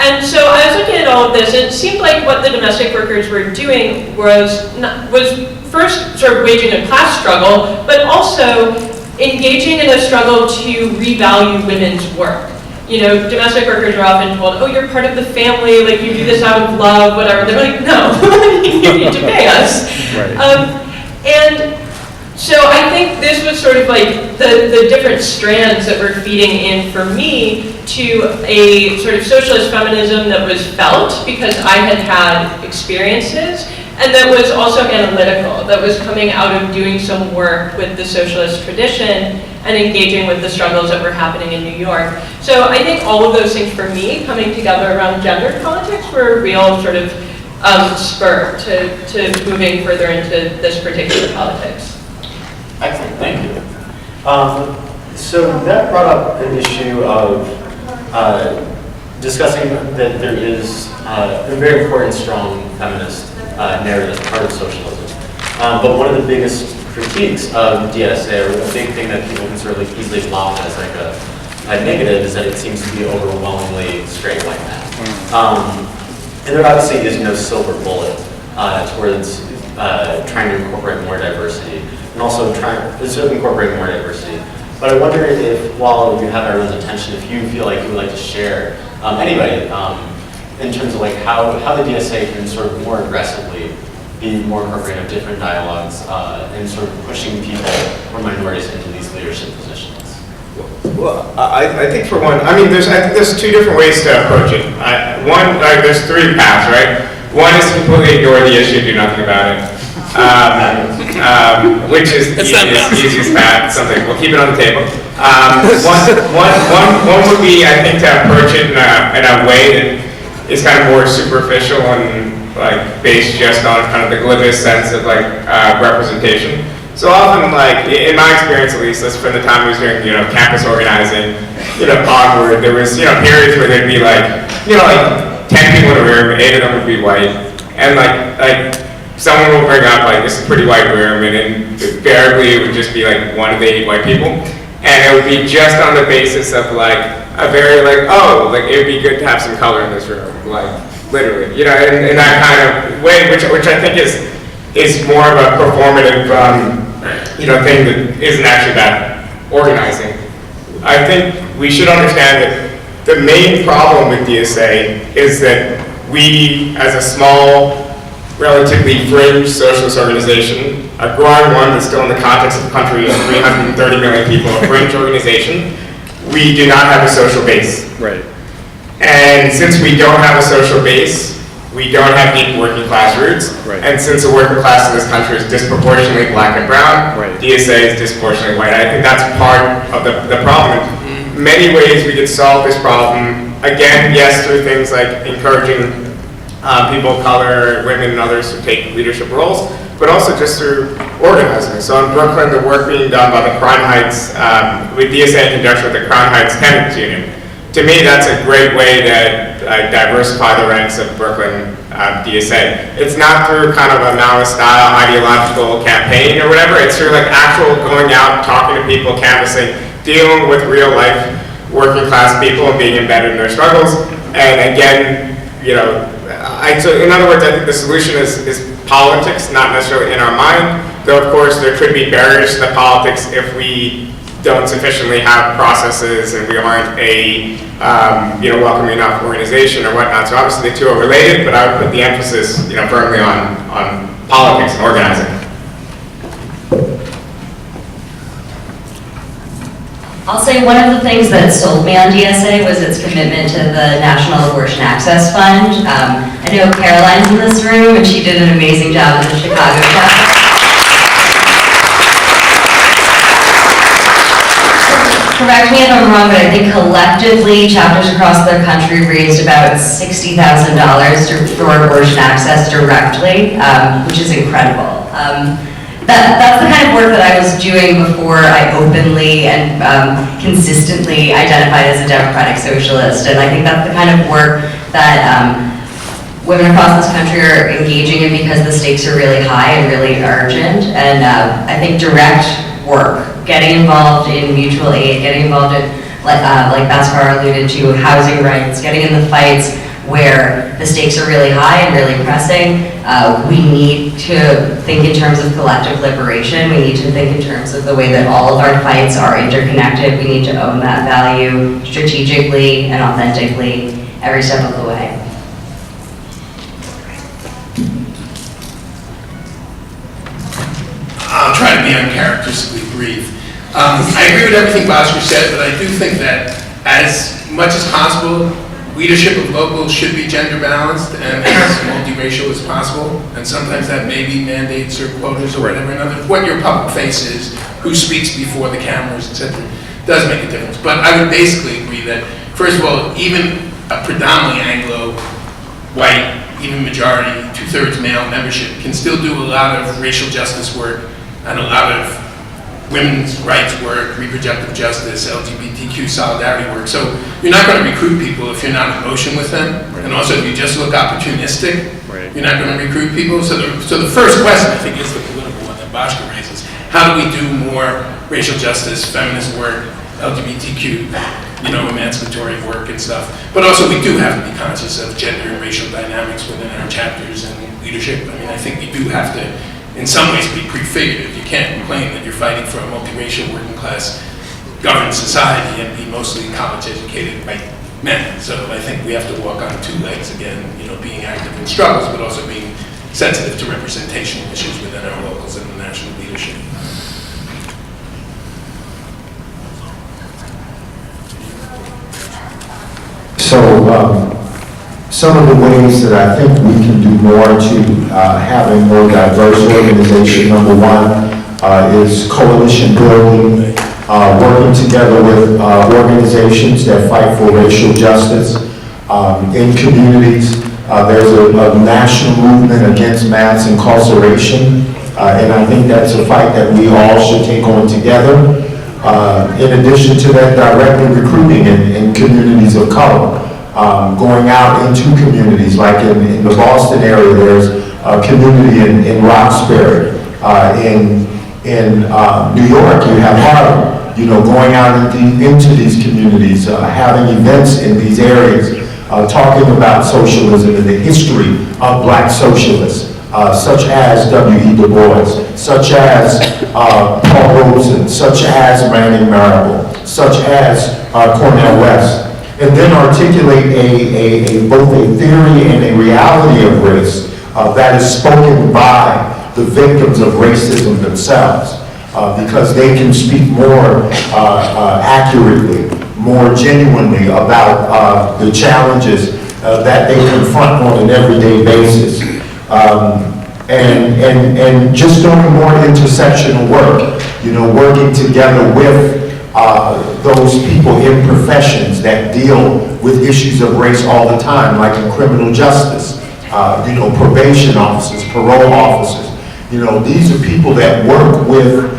And so I was looking at all of this, and it seemed like what the domestic workers were doing was first sort of waging a class struggle, but also engaging in a struggle to revalue women's work. You know, domestic workers are often told, oh, you're part of the family, like you do this out of love, whatever. They're like, no, you need to pay us. Right. And so I think this was sort of like the different strands that were feeding in for me to a sort of socialist feminism that was felt because I had had experiences, and that was also analytical, that was coming out of doing some work with the socialist tradition and engaging with the struggles that were happening in New York. So I think all of those things for me coming together around gender politics were a real sort of spur to moving further into this particular politics. Excellent, thank you. So that brought up an issue of discussing that there is a very important, strong feminist narrative as part of socialism. But one of the biggest critiques of DSA, or a big thing that people can sort of like easily lob as like a negative, is that it seems to be overwhelmingly straight white men. And there obviously is no silver bullet towards trying to incorporate more diversity, and also trying to incorporate more diversity. But I wonder if, while you have everyone's attention, if you feel like you would like to share, anybody, in terms of like how the DSA can sort of more aggressively be more appropriate of different dialogues and sort of pushing people or minorities into these leadership positions. Well, I think for one, I think there's two different ways to approach it. There's three paths, right? One is to completely ignore the issue, do nothing about it, which is the easiest path. Something we'll keep it on the table. One would be, I think, to approach it in a way that is kind of more superficial and like based just on kind of the glibest sense of like representation. So often, like in my experience at least, that's from the time I was doing campus organizing, onward, there was periods where there'd be like 10 people in a room, 8 of them would be white, and like someone will bring up like this is a pretty white room, and invariably it would just be like 1 of the 8 white people, and it would be just on the basis of like a very like it would be good to have some color in this room, like literally, in that kind of way, which I think is more of a performative thing that isn't actually that organizing. I think we should understand that the main problem with DSA is that we, as a small, relatively fringe socialist organization, a growing one that's still in the context of the country of 330 million people, a fringe organization, we do not have a social base. Right. And since we don't have a social base, we don't have deep working class roots, right. And since the working class in this country is disproportionately black and brown, right. DSA is disproportionately white. I think that's part of the problem. In many ways we could solve this problem, again, yes, through things like encouraging people of color, women and others to take leadership roles, but also just through organizing. So in Brooklyn, the work being done by the Crown Heights, with DSA in conjunction with the Crown Heights Tenants Union, to me, that's a great way to diversify the ranks of Brooklyn DSA. It's not through kind of a Maoist-style ideological campaign or whatever. It's through like actual going out, talking to people, canvassing, dealing with real-life working-class people and being embedded in their struggles. And again, so in other words, I think the solution is politics, not necessarily in our mind. Though, of course, there could be barriers to the politics if we don't sufficiently have processes and we aren't a welcoming enough organization or whatnot. So obviously the two are related, but I would put the emphasis firmly on politics and organizing. I'll say one of the things that sold me on DSA was its commitment to the National Abortion Access Fund. I know Caroline's in this room, and she did an amazing job in the Chicago chapter. Correct me if I'm wrong, but I think collectively chapters across the country raised about $60,000 for abortion access directly, which is incredible. That's the kind of work that I was doing before I openly and consistently identified as a Democratic Socialist, and I think that's the kind of work that women across this country are engaging in because the stakes are really high and really urgent, and I think direct work, getting involved in mutual aid, getting involved in, like Bhaskar alluded to, housing rights, getting in the fights where the stakes are really high and really pressing, we need to think in terms of collective liberation. We need to think in terms of the way that all of our fights are interconnected. We need to own that value strategically and authentically every step of the way. I'll try to be uncharacteristically brief. I agree with everything Bhaskar said, but I do think that as much as possible, leadership of locals should be gender balanced and as multiracial as possible. And sometimes that may be mandates or quotas or whatever. What your public face is, who speaks before the cameras, etc., does make a difference. But I would basically agree that, first of all, even a predominantly Anglo, white, even majority, 2/3 male membership can still do a lot of racial justice work and a lot of women's rights work, reproductive justice, LGBTQ solidarity work. So you're not going to recruit people if you're not in motion with them. Right. And also if you just look opportunistic, right, you're not going to recruit people. So the first question, I think, is the political one that Bhaskar raises. How do we do more racial justice, feminist work, LGBTQ, emancipatory work and stuff? But also we do have to be conscious of gender and racial dynamics within our chapters and leadership. I mean, I think you do have to, in some ways, be prefigured. You can't claim that you're fighting for a multiracial working class governed society and be mostly college educated white men. So I think we have to walk on two legs again, being active in struggles, but also being sensitive to representational issues within our locals and the national leadership. So some of the ways that I think we can do more to have a more diverse organization, number one, is coalition building, working together with organizations that fight for racial justice in communities. There's a national movement against mass incarceration, and I think that's a fight that we all should take on together. In addition to that, directly recruiting in communities of color. Going out into communities, like in the Boston area, there's a community in Roxbury. In New York, you have Harlem. Going out into these communities, having events in these areas, talking about socialism and the history of black socialists, such as W.E. Du Bois, such as Paul Robeson, such as Manning Marable, such as Cornel West. And then articulate both a theory and a reality of race that is spoken by the victims of racism themselves, because they can speak more accurately, more genuinely about the challenges that they confront on an everyday basis. And just doing more intersectional work, working together with those people in professions that deal with issues of race all the time, like in criminal justice, probation officers, parole officers. These are people that work with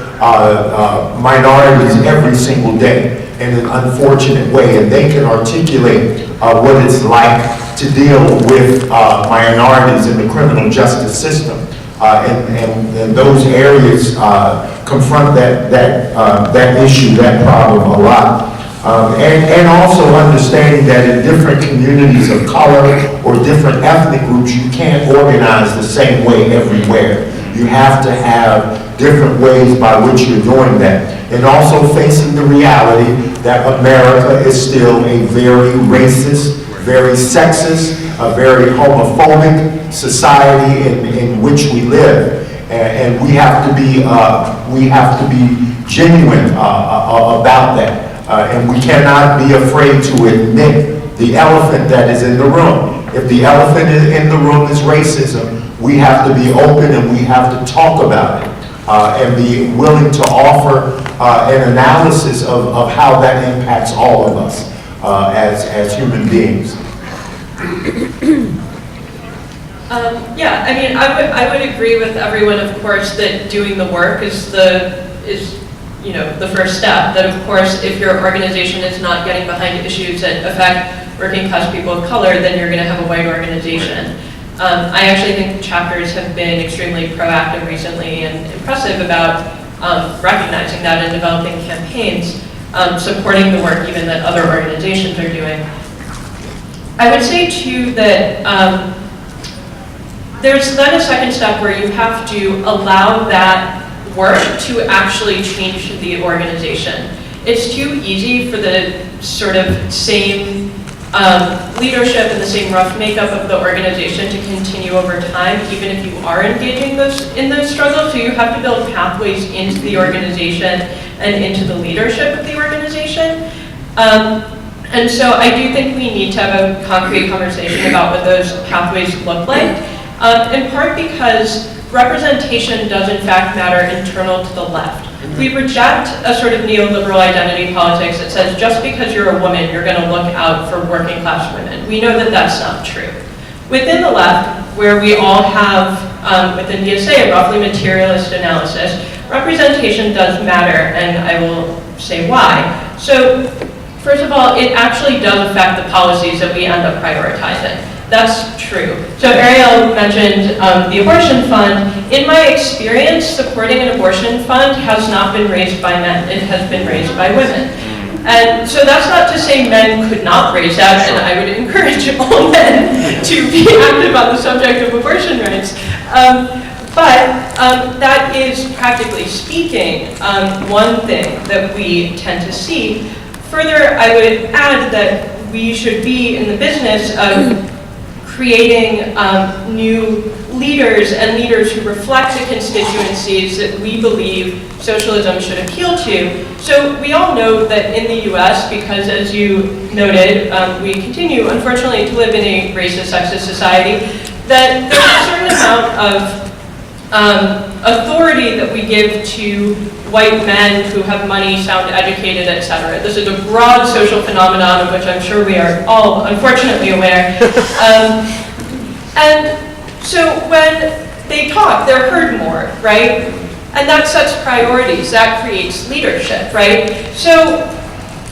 minorities every single day in an unfortunate way, and they can articulate what it's like to deal with minorities in the criminal justice system. And those areas confront that issue, that problem a lot. And also understanding that in different communities of color or different ethnic groups, you can't organize the same way everywhere. You have to have different ways by which you're doing that. And also facing the reality that America is still a very racist, very sexist, a very homophobic society in which we live, and we have to be genuine about that, and we cannot be afraid to admit the elephant that is in the room. If the elephant in the room is racism, we have to be open and we have to talk about it, and be willing to offer an analysis of how that impacts all of us as human beings. Yeah, I mean, I would agree with everyone, of course, that doing the work is the first step. That, of course, if your organization is not getting behind issues that affect working class people of color, then you're going to have a white organization. I actually think chapters have been extremely proactive recently and impressive about recognizing that and developing campaigns, supporting the work even that other organizations are doing. I would say too that there's then a second step where you have to allow that work to actually change the organization. It's too easy for the sort of same leadership and the same rough makeup of the organization to continue over time, even if you are engaging in those struggles. So you have to build pathways into the organization and into the leadership of the organization. And so I do think we need to have a concrete conversation about what those pathways look like, in part because representation does in fact matter internal to the left. We reject a sort of neoliberal identity politics that says just because you're a woman, you're going to look out for working class women. We know that that's not true. Within the left, where we all have, within DSA, a roughly materialist analysis, representation does matter, and I will say why. So, first of all, it actually does affect the policies that we end up prioritizing. That's true. So Arielle mentioned the abortion fund. In my experience, supporting an abortion fund has not been raised by men. It has been raised by women. And so that's not to say men could not raise that, and I would encourage all men to be active on the subject of abortion rights. But that is, practically speaking, one thing that we tend to see. Further, I would add that we should be in the business of creating new leaders and leaders who reflect the constituencies that we believe socialism should appeal to. So we all know that in the US, because as you noted, we continue, unfortunately, to live in a racist, sexist society, that there's a certain amount of authority that we give to white men who have money, sound educated, etc. This is a broad social phenomenon of which I'm sure we are all unfortunately aware. And so when they talk, they're heard more, right? And that sets priorities, that creates leadership, right? So,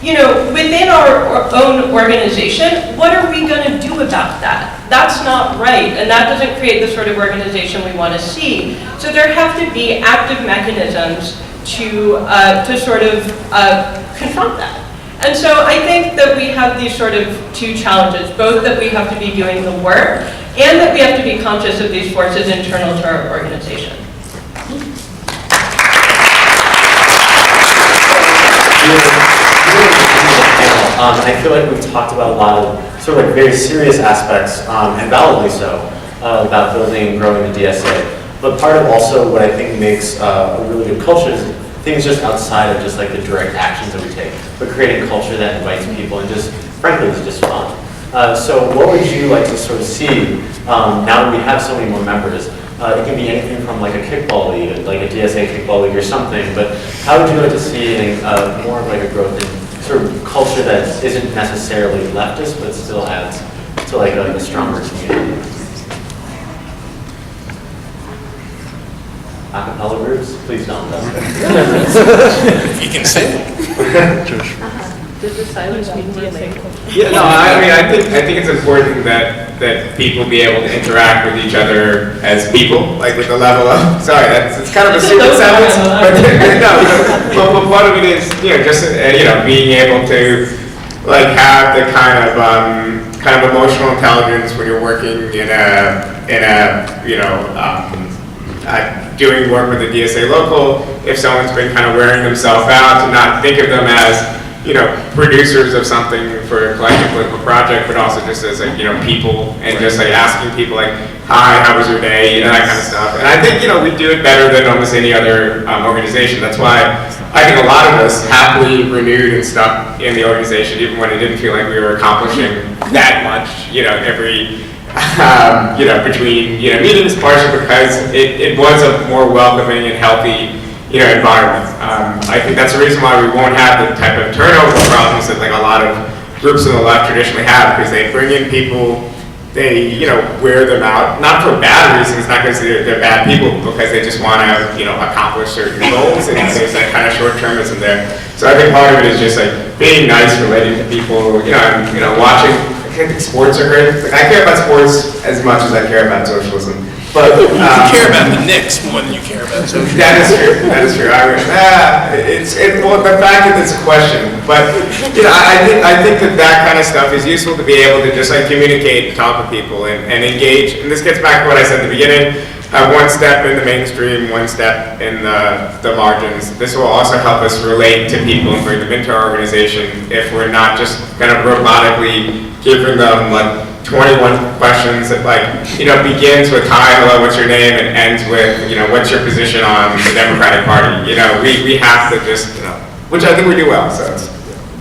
you know, within our own organization, what are we going to do about that? That's not right, and that doesn't create the sort of organization we want to see. So there have to be active mechanisms to sort of confront that. And so I think that we have these sort of two challenges, both that we have to be doing the work and that we have to be conscious of these forces internal to our organization. I feel like we've talked about a lot of sort of like very serious aspects, and validly so, about building and growing the DSA. But part of also what I think makes a really good culture is things just outside of just like the direct actions that we take, but creating a culture that invites people and just, frankly, is just fun. So what would you like to sort of see now that we have so many more members? It can be anything from like a kickball league, like a DSA kickball league or something, but how would you like to see more of like a growth in sort of culture that isn't necessarily leftist, but still adds to like a stronger community? Acapella groups, please don't. If you can sing. Does the silence mean DSA? Yeah, no, I mean, I think it's important that people be able to interact with each other as people, like with the level of, sorry, it's kind of a stupid sentence, but part of it is, you know, just, being able to, like, have the kind of emotional intelligence when you're working doing work with the DSA local, if someone's been kind of wearing themselves out, to not think of them as, producers of something for a collective political project, but also just as like, people, and just like asking people like, hi, how was your day, that kind of stuff. And I think, we do it better than almost any other organization. That's why I think a lot of us happily renewed and stuck in the organization, even when it didn't feel like we were accomplishing that much, every, between, meetings, partially because it was a more welcoming and healthy environment. I think that's the reason why we won't have the type of turnover problems that like a lot of groups on the left traditionally have, because they bring in people, they wear them out, not for bad reasons, not because they're bad people, because they just want to accomplish certain goals, and there's that kind of short-termism there. So I think part of it is just like being nice, relating to people, watching. I think sports are great. Like, I care about sports as much as I care about socialism. But You care about the Knicks more than you care about social. that is true. That is true. Well, the fact that it's a question, but I think that kind of stuff is useful to be able to just like communicate, talk with people, and engage. And this gets back to what I said at the beginning. One step in the mainstream, one step in the margins. This will also help us relate to people and bring them into our organization if we're not just kind of robotically giving them like 21 questions that begins with hi, hello, what's your name, and ends with, what's your position on the Democratic Party. We have to just, which I think we do well, so it's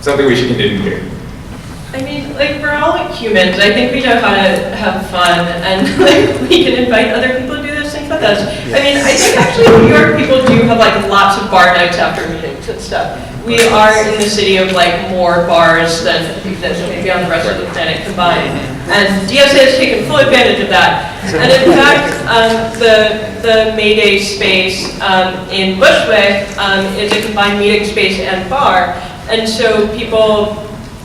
something we should continue to do. I mean, we're all humans. I think we know how to have fun, and we can invite other people to do those things with us. I mean, I think actually New York people do have lots of bar nights after meetings and stuff. We are in the city of more bars than maybe on the rest of the planet combined. And DSA has taken full advantage of that. And in fact, the May Day space in Bushwick is a combined meeting space and bar. And so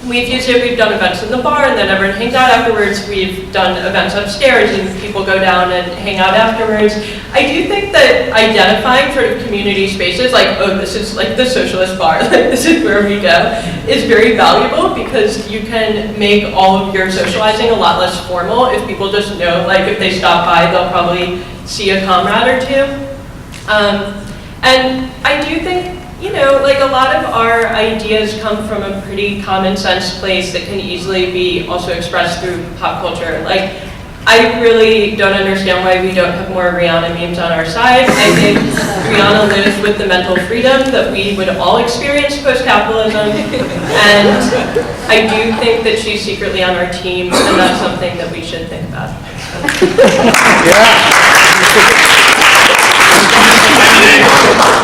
we've used it, we've done events in the bar, and then everyone hangs out afterwards. We've done events upstairs, and people go down and hang out afterwards. I do think that identifying sort of community spaces, this is the socialist bar, this is where we go, is very valuable because you can make all of your socializing a lot less formal if people just know, if they stop by, they'll probably see a comrade or two. And I do think, a lot of our ideas come from a pretty common sense place that can easily be also expressed through pop culture. I really don't understand why we don't have more Rihanna memes on our side. I think Rihanna lives with the mental freedom that we would all experience post-capitalism. And I do think that she's secretly on our team, and that's something that we should think about. Yeah.